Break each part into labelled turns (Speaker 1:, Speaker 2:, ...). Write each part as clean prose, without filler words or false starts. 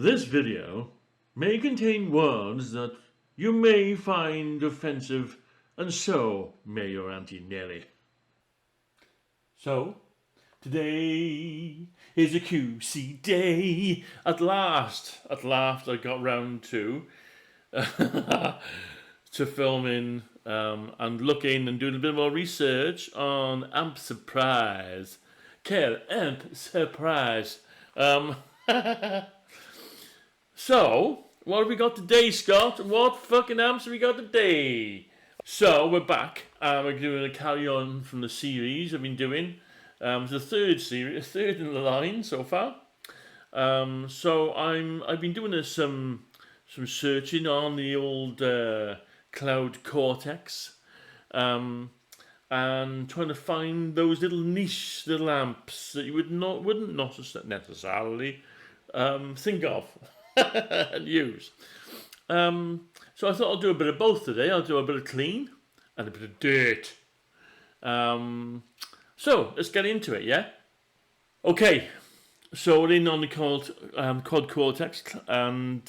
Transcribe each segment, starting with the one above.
Speaker 1: This video may contain words that you may find offensive, and so may your Auntie Nelly. So, today is a QC day. At last I got round to to filming and looking and doing a bit more research on Amp Surprise. Quel Amp Surprise. So, what have we got today, Scott? What fucking amps have we got today? So, we're back. We're doing a carry on from the series I've been doing. It's the third in the line so far. So I've been doing some searching on the old Quad Cortex, and trying to find those little niche little amps that you wouldn't necessarily think of and use. So I thought I'll do a bit of both today. I'll do a bit of clean and a bit of dirt. So let's get into it, yeah? Okay, so we're in on the Quad Cortex, and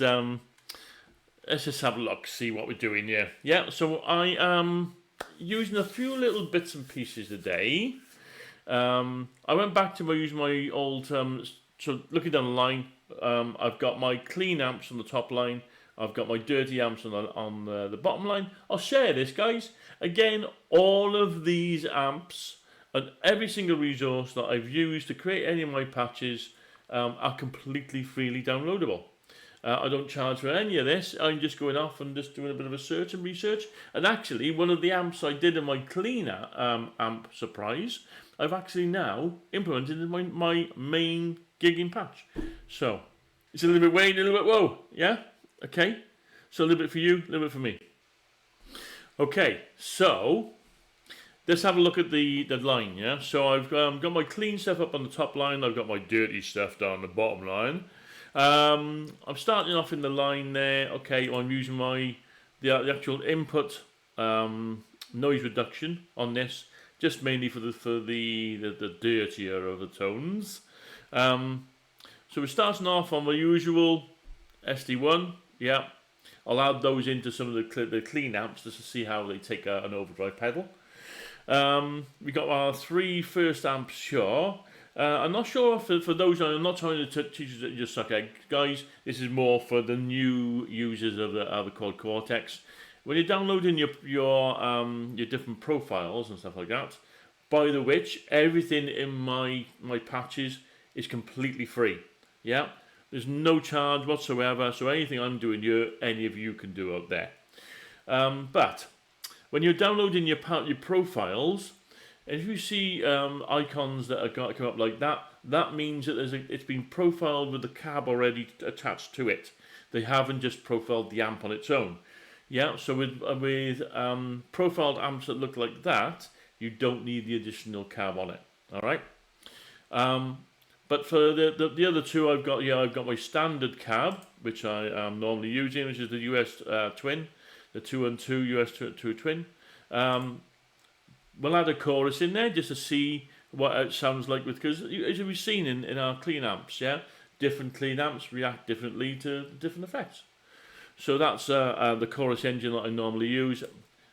Speaker 1: let's just have a look, see what we're doing here. Yeah, so I am using a few little bits and pieces today. I went back to using my old, so looking down the line, I've got my clean amps on the top line, I've got my dirty amps on the bottom line. I'll share this, guys. Again, all of these amps and every single resource that I've used to create any of my patches are completely freely downloadable. I don't charge for any of this. I'm just going off and just doing a bit of a search and research. And actually, one of the amps I did in my cleaner amp surprise, I've actually now implemented in my main gigging patch. So it's a little bit Wayne, a little bit whoa, yeah? Okay, so a little bit for you, a little bit for me. Okay, so let's have a look at the line, yeah? So I've got my clean stuff up on the top line, I've got my dirty stuff down the bottom line. I'm starting off in the line there. Okay, I'm using the actual input noise reduction on this, just mainly for the dirtier of the tones. So we're starting off on the usual SD1. Yeah, I'll add those into some of the clean amps just to see how they take an overdrive pedal. We got our three first amps, sure. I'm not sure for those. I'm not trying to teach you that just suck egg, guys. This is more for the new users of the Quad Cortex. When you're downloading your different profiles and stuff like that, by the which everything in my patches is completely free. Yeah, there's no charge whatsoever. So anything I'm doing here, any of you can do out there. But when you're downloading your profiles, if you see icons that are come up like that, that means that it's been profiled with the cab already attached to it. They haven't just profiled the amp on its own. Yeah, so with profiled amps that look like that, you don't need the additional cab on it. All right. But for the other two, I've got my standard cab, which I am normally using, which is the US twin, the 2-and-2 US 2 twin. We'll add a chorus in there just to see what it sounds like, because as we've seen in our clean amps, yeah, different clean amps react differently to different effects. So that's the chorus engine that I normally use,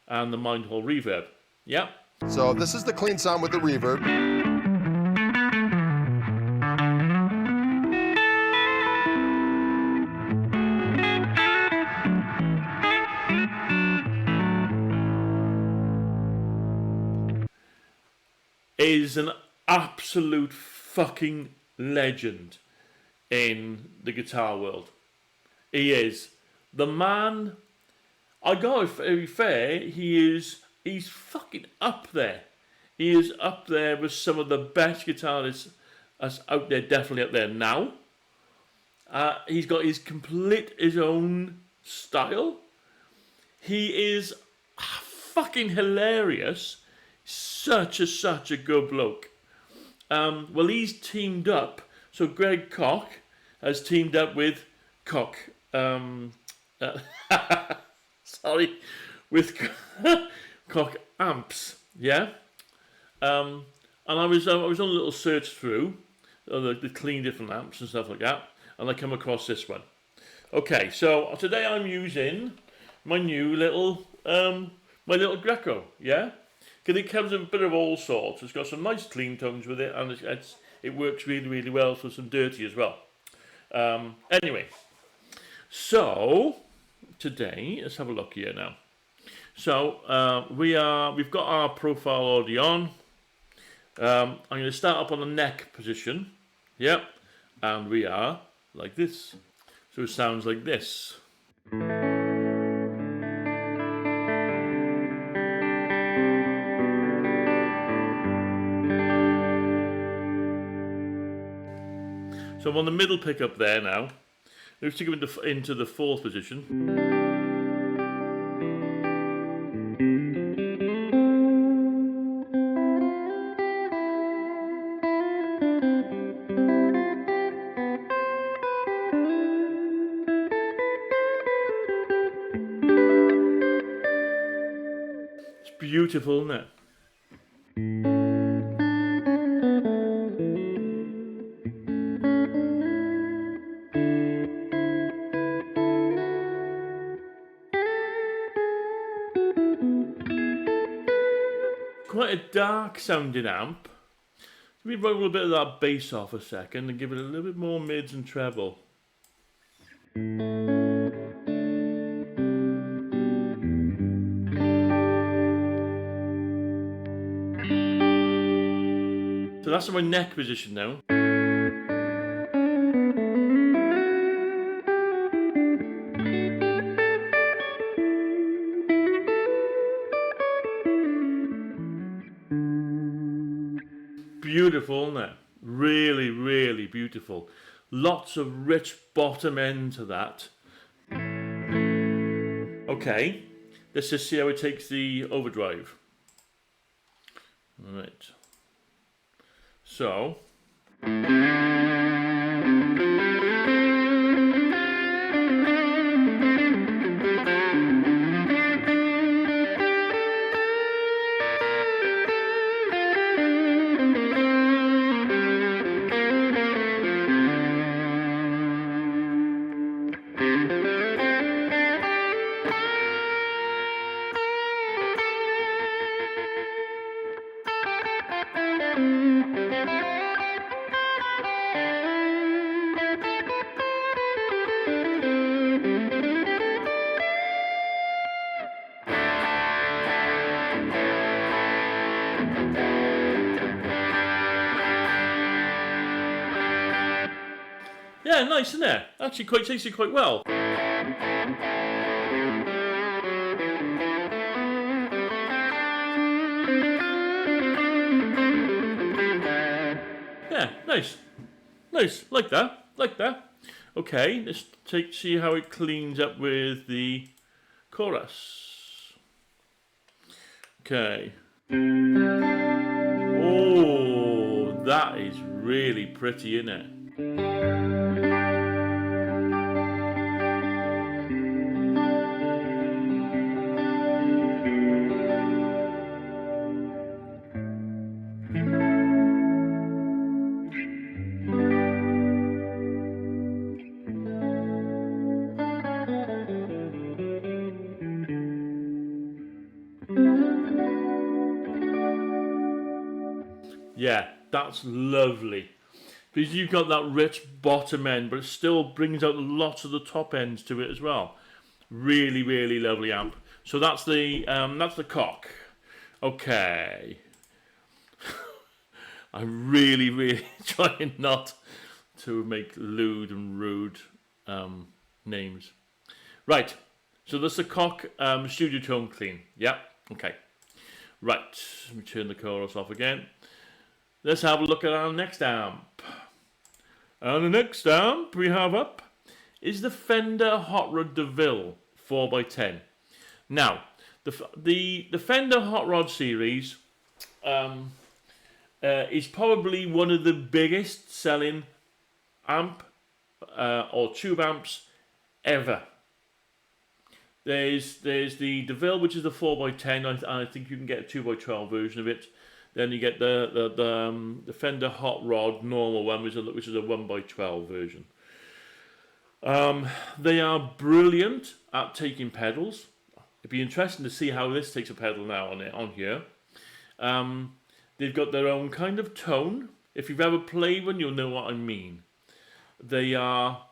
Speaker 1: and the Mindhole reverb. Yeah.
Speaker 2: So this is the clean sound with the reverb.
Speaker 1: Is an absolute fucking legend in the guitar world. He is the man. I gotta be fair, he's fucking up there. He is up there with some of the best guitarists that's out there, definitely up there now. He's got his own style. He is fucking hilarious. Such a good bloke. Well, he's teamed up. So Greg Koch has teamed up with Koch. With Koch amps. Yeah. And I was on a little search through the clean different amps and stuff like that, and I come across this one. Okay, so today I'm using my new little my little Greco, yeah? Because it comes in a bit of all sorts. It's got some nice clean tones with it, and it works really, really well for some dirty as well. Anyway, so today, let's have a look here now. So we've got our profile already on. I'm going to start up on the neck position, yep, and we are like this. So it sounds like this. So I'm on the middle pickup there now. Let's take it into the fourth position. It's beautiful, isn't it? Quite a dark sounding amp. Let me roll a bit of that bass off a second and give it a little bit more mids and treble. So that's in my neck position now. Beautiful, isn't it? Really, really beautiful. Lots of rich bottom end to that. Okay, let's just see how it takes the overdrive. All right. So. Yeah, nice, isn't it? Actually, takes it quite well. Yeah, nice, like that. Okay, let's see how it cleans up with the chorus. Okay. Oh, that is really pretty, isn't it? Yeah, that's lovely. Because you've got that rich bottom end, but it still brings out lots of the top ends to it as well. Really, really lovely amp. So that's the cock. Okay. I'm really, really trying not to make lewd and rude names. Right. So that's the cock studio tone clean. Yeah. Okay. Right. Let me turn the chorus off again. Let's have a look at our next amp. And the next amp we have up is the Fender Hot Rod DeVille 4x10. Now, the Fender Hot Rod series is probably one of the biggest selling amp or tube amps ever. There's the DeVille, which is the 4x10. I think you can get a 2x12 version of it. Then you get the Fender Hot Rod normal one, which is a 1x12 version. They are brilliant at taking pedals. It'd be interesting to see how this takes a pedal now on here. They've got their own kind of tone. If you've ever played one, you'll know what I mean. They are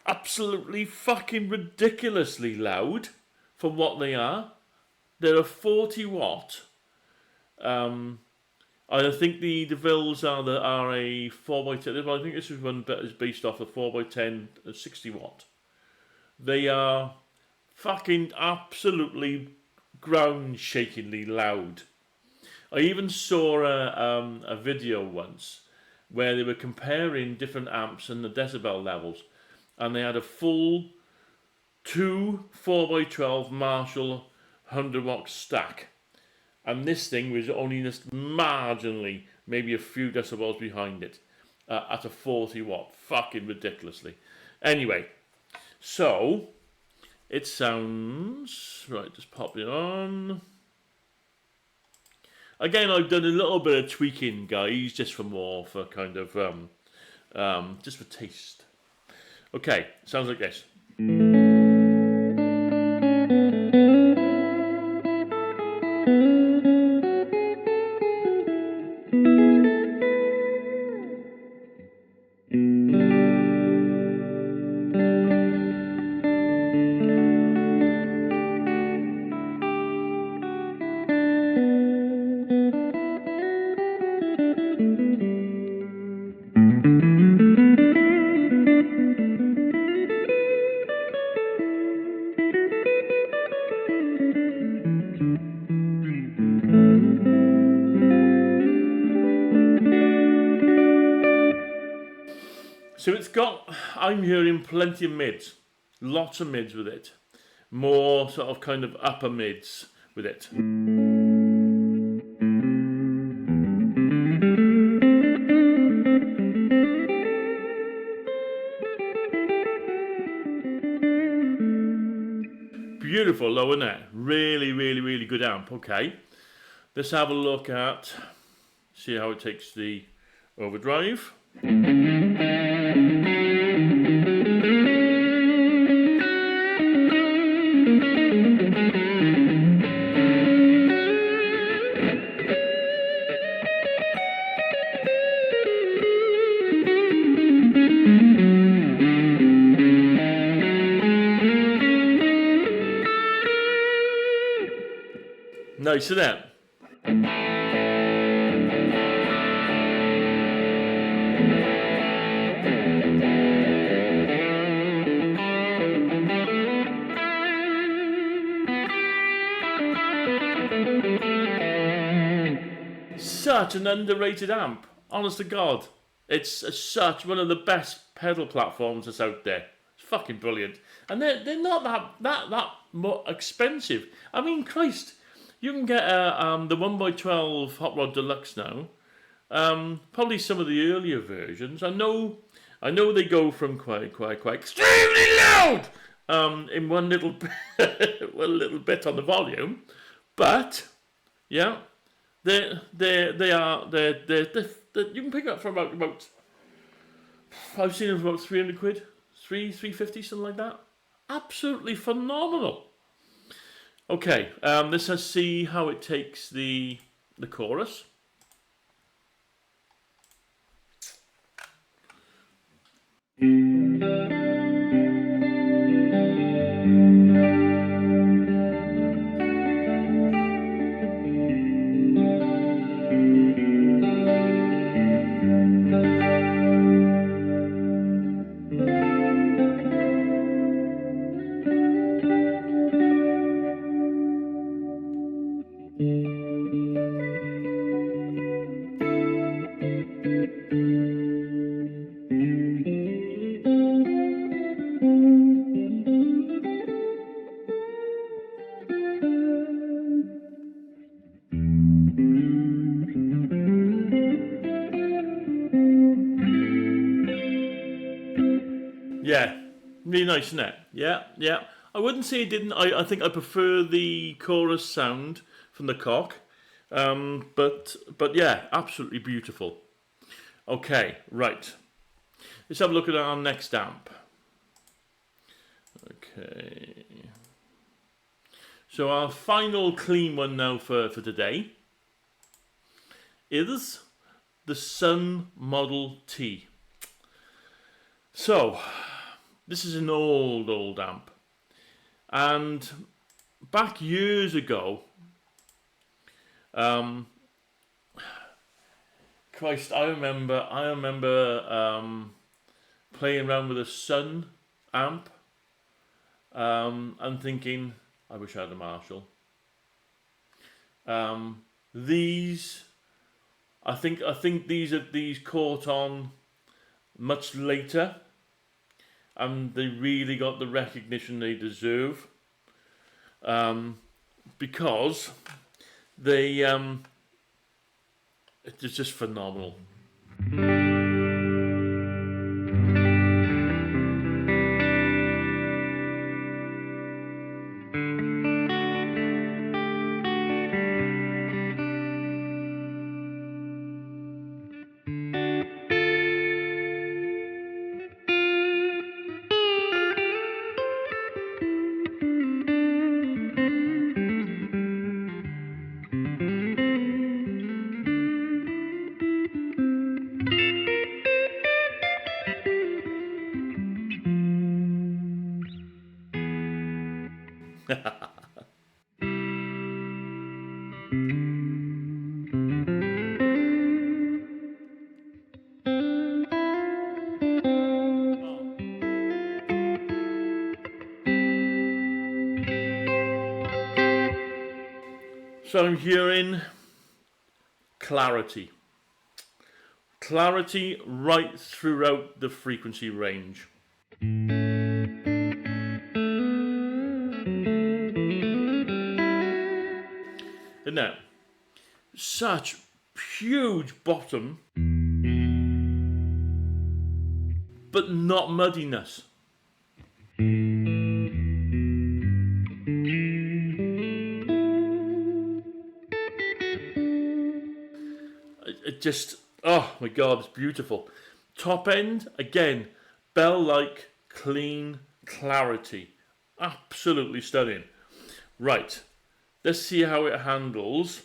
Speaker 1: absolutely fucking ridiculously loud for what they are. They're a 40 watt. I think the DeVilles are a 4x10. I think this is one that is based off a 4x10 60 watt. They are fucking absolutely ground-shakingly loud. I even saw a video once where they were comparing different amps and the decibel levels, and they had a full 2 4x12 Marshall 100 watt stack, and this thing was only just marginally, maybe a few decibels behind it, at a 40 watt, fucking ridiculously. Anyway, so it sounds right. Just pop it on. Again, I've done a little bit of tweaking, guys, just for kind of just for taste. Okay, sounds like this. So it's got, I'm hearing plenty of mids, lots of mids with it, more sort of kind of upper mids with it. Beautiful low, isn't it? Really, really, really good amp. Okay, let's have a look at, see how it takes the overdrive. Nice, isn't it? Such an underrated amp, honest to God. It's such one of the best pedal platforms that's out there. It's fucking brilliant, and they're not that more expensive. I mean, Christ, you can get the 1x12 Hot Rod Deluxe now. Probably some of the earlier versions. I know they go from quite extremely loud in one little bit on the volume, but yeah. They are you can pick up for about I've seen them for about 300 quid, 350, something like that. Absolutely phenomenal. Okay, let's see how it takes the chorus. Yeah, really nice, isn't it? Yeah. I wouldn't say it didn't. I think I prefer the chorus sound from the cock. But yeah, absolutely beautiful. Okay, right. Let's have a look at our next amp. Okay. So our final clean one now for today is the Sun Model T. So, this is an old amp. And back years ago, Christ, I remember playing around with a Sun amp and thinking, I wish I had a Marshall. These, I think these caught on much later, and they really got the recognition they deserve, because it's just phenomenal. So I'm hearing clarity. Clarity right throughout the frequency range. And now, such huge bottom, but not muddiness. It just, oh my God, it's beautiful. Top end, again, bell-like, clean clarity. Absolutely stunning. Right, let's see how it handles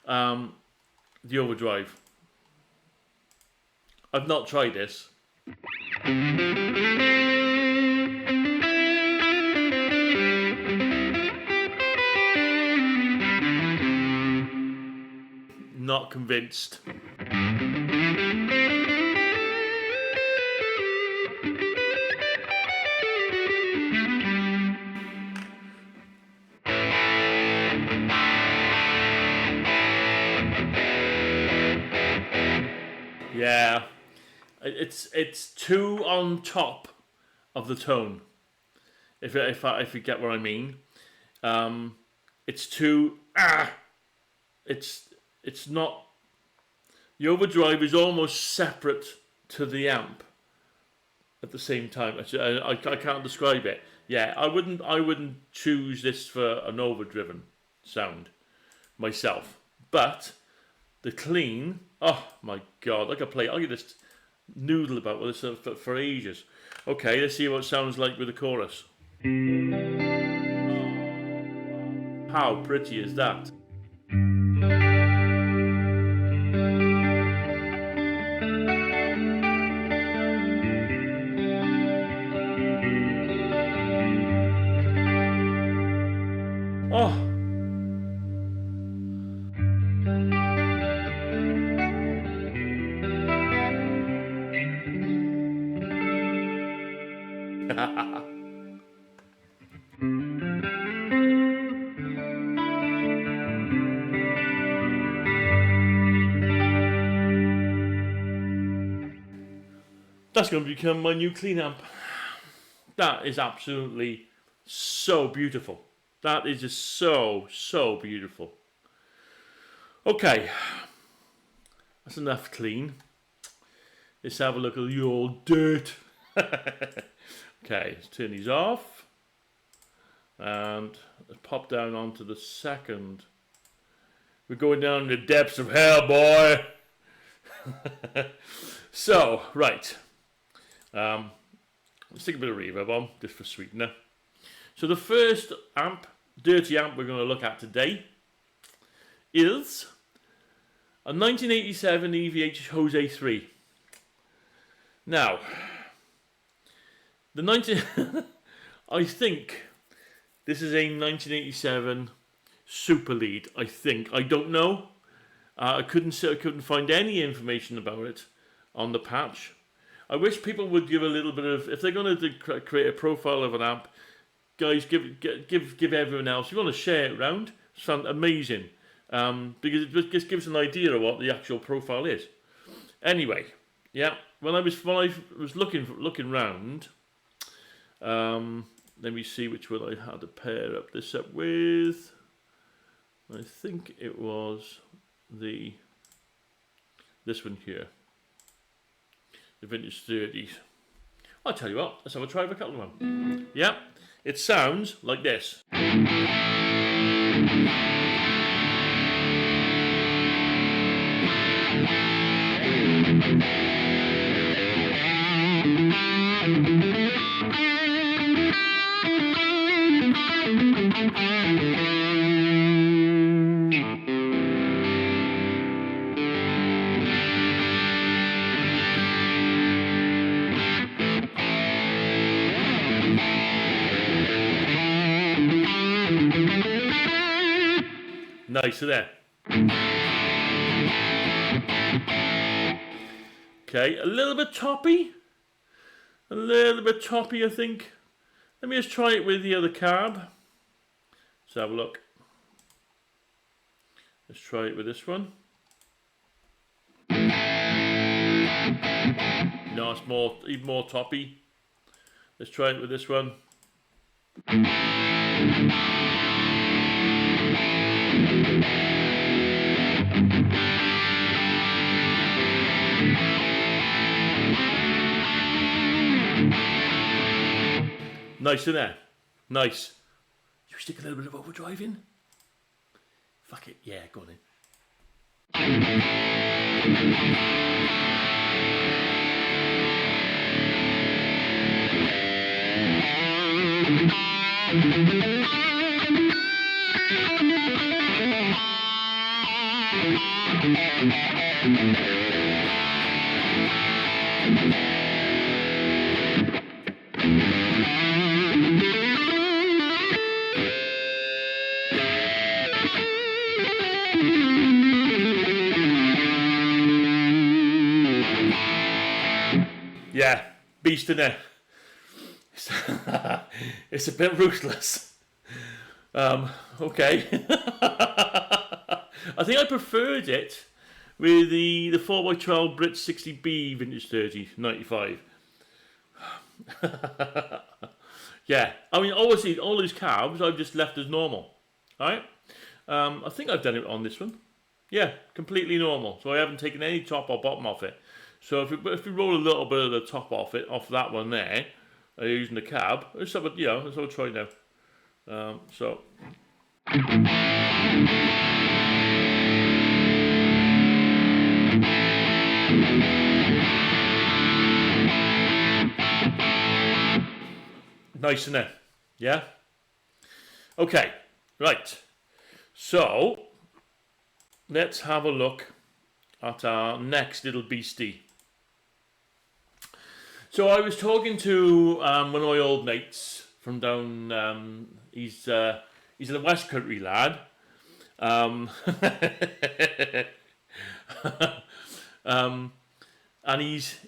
Speaker 1: the overdrive. I've not tried this. Not convinced. Yeah, it's too on top of the tone. If you get what I mean, it's too It's not. The overdrive is almost separate to the amp. At the same time, I can't describe it. Yeah, I wouldn't choose this for an overdriven sound myself. But the clean, oh my God, I could just noodle about with this for ages. Okay, let's see what it sounds like with the chorus. How pretty is that? Oh. That's going to become my new clean amp. That is absolutely so beautiful. That is just so beautiful. Okay, that's enough clean. Let's have a look at the old dirt. Okay, let's turn these off. And let's pop down onto the second. We're going down the depths of hell, boy. So, right. Let's stick a bit of reverb on, just for sweetener. So the first dirty amp we're going to look at today is a 1987 EVH Jose 3. Now, I think this is a 1987 Super Lead. I think. I don't know. I couldn't find any information about it on the patch. I wish people would give a little bit of, if they're going to create a profile of an amp, guys, give everyone else. You want to share it around? It's amazing, because it just gives an idea of what the actual profile is. Anyway, yeah. When I was looking round, let me see which one I had to pair this up with. I think it was this one here, the vintage 30s. I'll tell you what, let's have a try of a couple of them. Yeah, it sounds like this. Nice there. Okay, a little bit toppy. I think. Let me just try it with the other carb. Let's have a look. Let's try it with this one. No, it's even more toppy. Let's try it with this one. Nice in there. Nice. You stick a little bit of overdrive in? Fuck it. Yeah, go on in. Yeah, beast in there. It's a bit ruthless. Okay. I think I preferred it with the 4x12 Brit 60B Vintage 30 95. Yeah, I mean, obviously, all these carbs I've just left as normal. Alright? I think I've done it on this one. Yeah, completely normal. So I haven't taken any top or bottom off it. So if we roll a little bit of the top off that one there, using the cab, let's have a try now. So. Nice, isn't it? Yeah? Okay, right. So, let's have a look at our next little beastie. So I was talking to one of my old mates from down, he's a West Country lad. And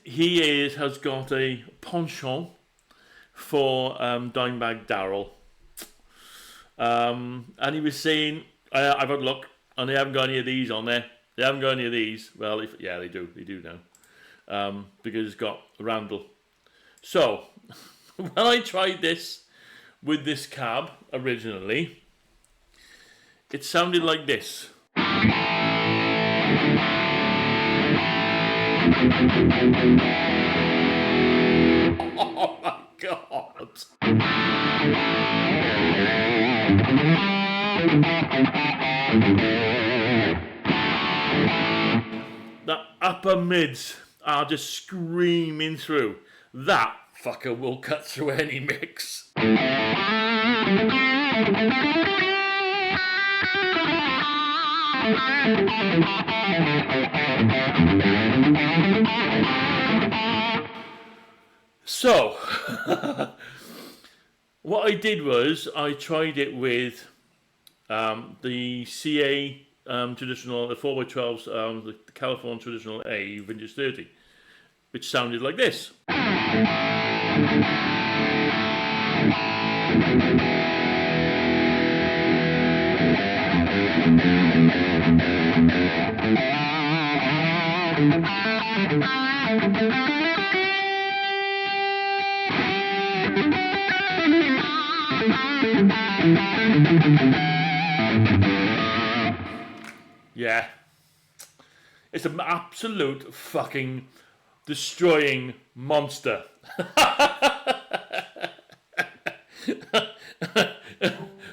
Speaker 1: he has got a penchant for Dimebag Darrell. And he was saying, I've had a look, and they haven't got any of these on there. They haven't got any of these. Well, yeah, they do now. Because it's got Randall. So, when I tried this with this cab originally, it sounded like this. Oh my God. The upper mids are just screaming through. that fucker will cut through any mix. So, what I did was I tried it with the CA traditional, the 4x12s, the California traditional A vintage 30, which sounded like this. Yeah. It's an absolute fucking destroying monster.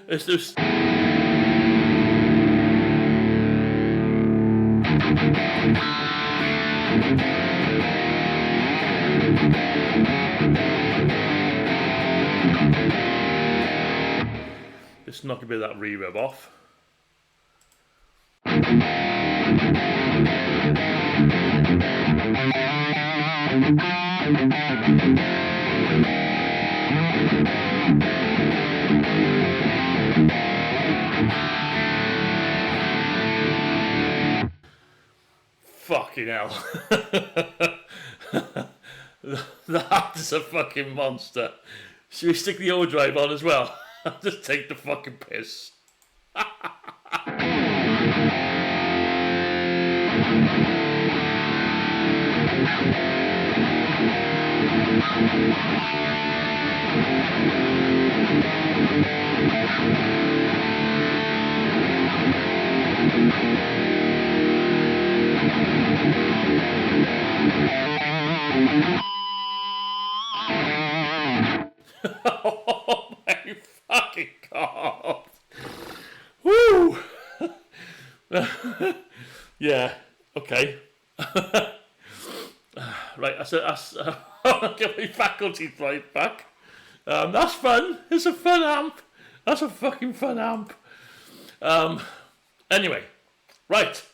Speaker 1: It's just... Let's knock a bit of that reverb off. Fucking hell. That is a fucking monster. Should we stick the overdrive on as well? Just take the fucking piss. Oh my fucking god. Woo. Yeah, okay. Right, I'll get my faculties right back. That's fun. It's a fun amp. That's a fucking fun amp. Anyway, right.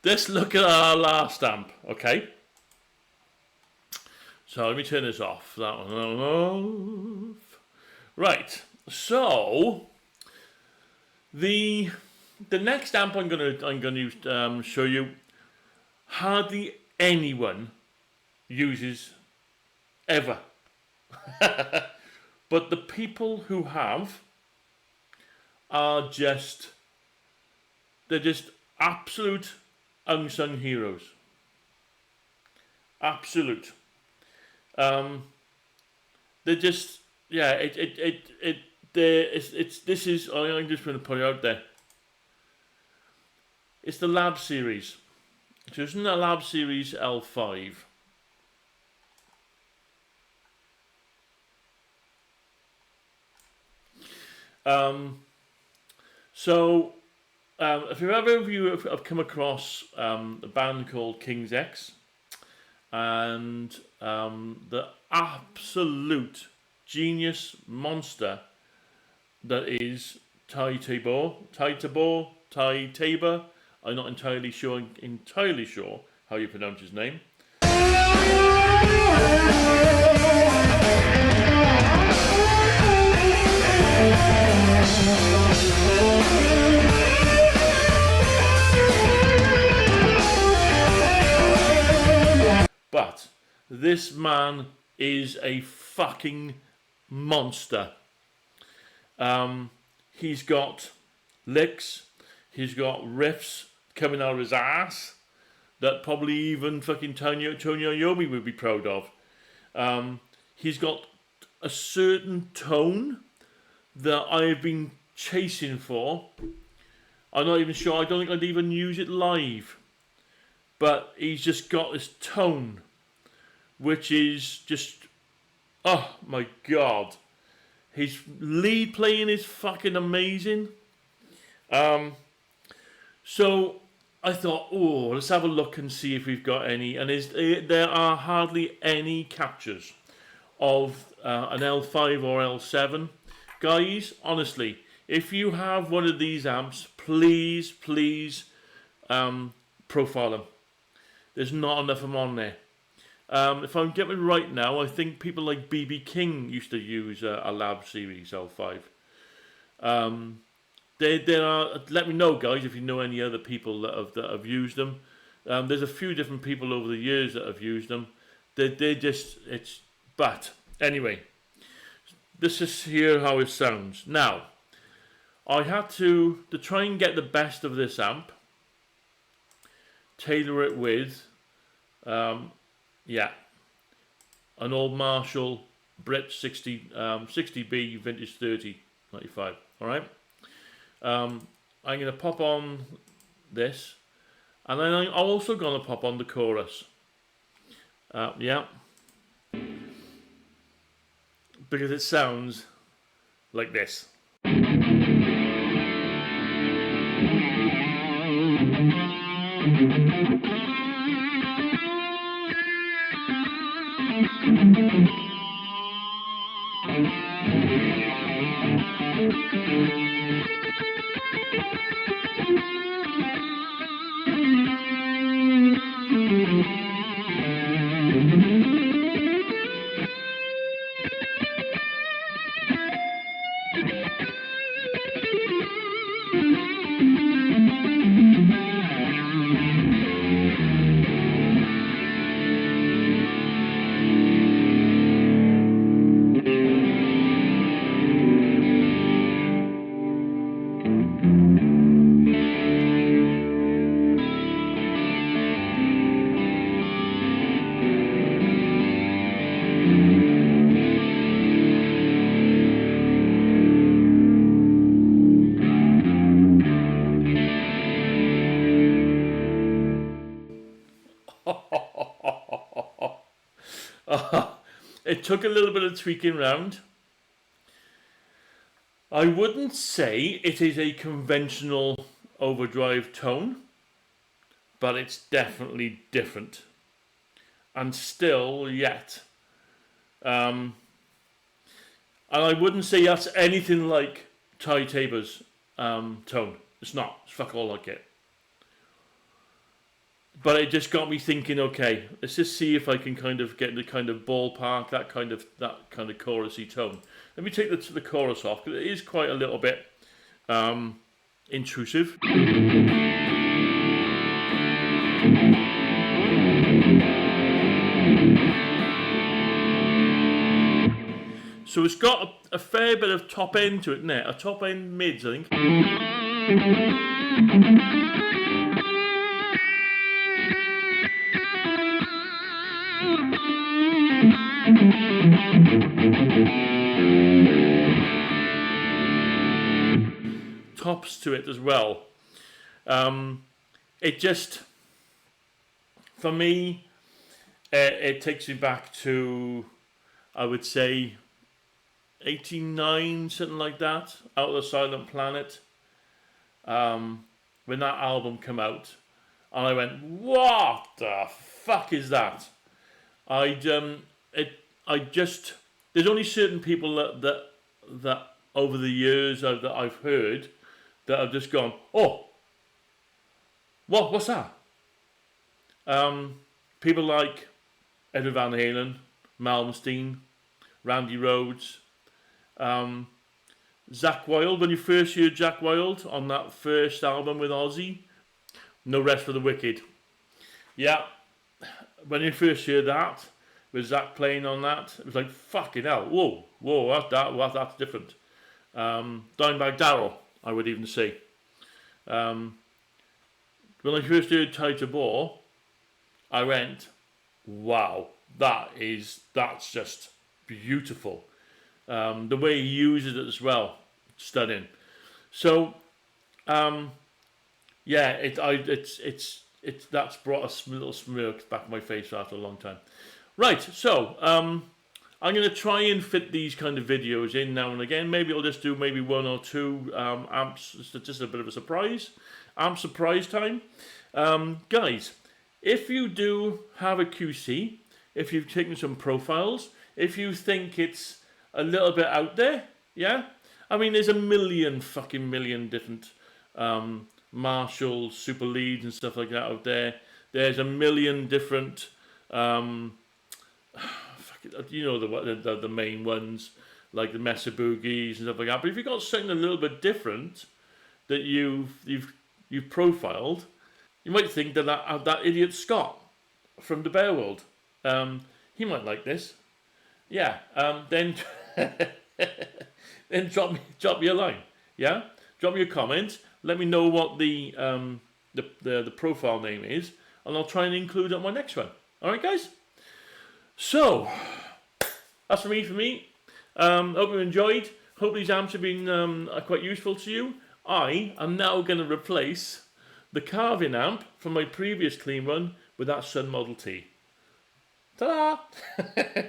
Speaker 1: Let's look at our last amp, okay? So let me turn this off. That one off. Right. So the next amp I'm gonna show you, hardly anyone uses ever. But the people who have are just, they're just absolute unsung heroes. Absolute. They're just, yeah, this is, I'm just going to put it out there. It's the Lab series. So it's in the Lab series L5. If you have come across a band called King's X, and the absolute genius monster that is Ty Tabor. I'm not entirely sure how you pronounce his name. But this man is a fucking monster. He's got licks, he's got riffs coming out of his ass that probably even fucking Tony Iommi would be proud of. He's got a certain tone that I've been chasing for. I'm not even sure, I don't think I'd even use it live. But he's just got this tone, which is just, oh my god. His lead playing is fucking amazing. So I thought, oh, let's have a look and see if we've got any. And there are hardly any captures of an L5 or L7. Guys, honestly, if you have one of these amps, please profile them. There's not enough of them on there. If I'm getting right now, I think people like BB King used to use a Lab Series L5. There are. Let me know, guys, if you know any other people that have used them. There's a few different people over the years that have used them. They're just But anyway, this is here how it sounds. Now, I had to try and get the best of this amp. Tailor it with, an old Marshall Brit 60B Vintage 3095. All right. I'm going to pop on this, and then I'm also going to pop on the chorus. Because it sounds like this. It took a little bit of tweaking round. I wouldn't say it is a conventional overdrive tone, but it's definitely different. And still yet. And I wouldn't say that's anything like Ty Tabor's tone. It's not. It's fuck all like it. But it just got me thinking, okay, let's just see if I can kind of get the kind of ballpark, that kind of chorusy tone. Let me take the chorus off, because it is quite a little bit intrusive. So it's got a fair bit of top end to it, isn't it? A top end mids, I think. Tops to it as well. It just, for me, it takes me back to, I would say, 89, something like that, Out of the Silent Planet, when that album came out, and I went, what the fuck is that? There's only certain people that over the years that I've heard that have just gone, oh, what's that? People like Edward Van Halen, Malmsteen, Randy Rhoads, Zakk Wylde. When you first heard Zakk Wylde on that first album with Ozzy, No Rest for the Wicked. Yeah, when you first heard that, with Zakk playing on that, it was like, fucking hell, whoa, that's different. Dimebag Darrell, I would even say. When I first heard Ty Tabor, I went, wow, that's just beautiful. The way he uses it as well, stunning. So, that's brought a little smirk back to my face after a long time. Right, so I'm going to try and fit these kind of videos in now and again. Maybe I'll just do maybe 1 or 2 amps, just a bit of a surprise. Amp surprise time. Guys, if you do have a QC, if you've taken some profiles, if you think it's a little bit out there, yeah? I mean, there's a million different Marshall super leads and stuff like that out there. There's a million different... you know the main ones like the Mesa Boogies and stuff like that. But if you've got something a little bit different that you've profiled, you might think that idiot Scott from DaBearworld, he might like this. Yeah. Then then drop me a line. Yeah. Drop me a comment. Let me know what the profile name is, and I'll try and include it on my next one. All right, guys. So, that's for me. Hope you enjoyed. Hope these amps have been quite useful to you. I am now going to replace the carving amp from my previous clean run with that Sun Model T. Ta-da!